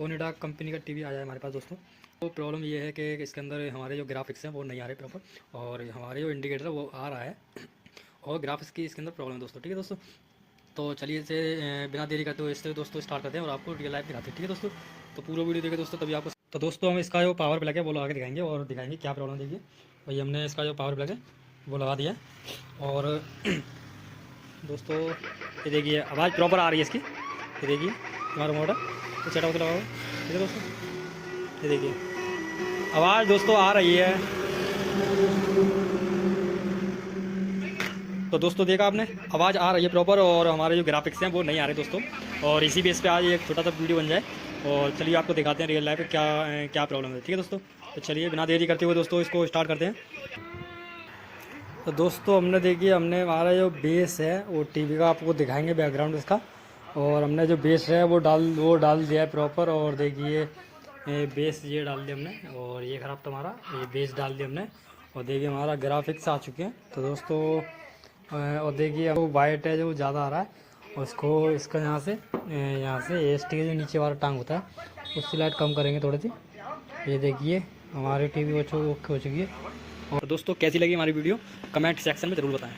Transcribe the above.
Onida company का TV आया है हमारे पास दोस्तों। तो प्रॉब्लम ये है कि इसके अंदर हमारे जो ग्राफिक्स हैं वो नहीं आ रहे प्रॉपर, और हमारे जो इंडिकेटर है वो आ रहा है और ग्राफिक्स की इसके अंदर प्रॉब्लम है दोस्तों। ठीक है दोस्तों, तो चलिए इसे बिना देरी करते हुए इससे दोस्तों स्टार्ट करते हैं और आपको रियल लाइफ दिखाते हैं। ठीक है दोस्तों, तो पूरा वीडियो देखें दोस्तों तभी आपको। तो दोस्तों हम इसका जो पावर प्लग है वो लगा के दिखाएंगे और दिखाएंगे क्या प्रॉब्लम। देखिए भाई, हमने इसका जो पावर प्लग है वो लगा दिया है और दोस्तों ये देखिए आवाज़ प्रॉपर आ रही है इसकी। ये देखिए हमारा मोटर तो सेट आउट लगा हुआ। ठीक है दोस्तों, ये देखिए आवाज़ दोस्तों आ रही है। तो दोस्तों देखा आपने, आवाज़ आ रही है प्रॉपर और हमारे जो ग्राफिक्स हैं वो नहीं आ रहे दोस्तों। और इसी बेस पे आज एक छोटा सा वीडियो बन जाए और चलिए आपको दिखाते हैं रियल लाइफ में क्या क्या प्रॉब्लम है। ठीक है दोस्तों, तो चलिए बिना देरी करते हुए दोस्तों इसको स्टार्ट करते हैं। तो दोस्तों हमने हमारा जो बेस है वो टीवी का आपको दिखाएंगे बैकग्राउंड इसका, और हमने जो बेस है वो डाल दिया है प्रॉपर। और देखिए बेस ये डाल दिया हमने और ये ख़राब था हमारा, ये बेस डाल दिया हमने। और देखिए हमारा ग्राफिक्स आ चुके हैं। तो दोस्तों और देखिए वो वाइट है जो ज़्यादा आ रहा है, और इसको इसका यहाँ से एस.टी का जो नीचे वाला टांग होता है उसकी लाइट कम करेंगे थोड़ी सी। ये देखिए हमारी टीवी ओके हो चुकी है। और दोस्तों कैसी लगी हमारी वीडियो कमेंट सेक्शन में ज़रूर बताएं।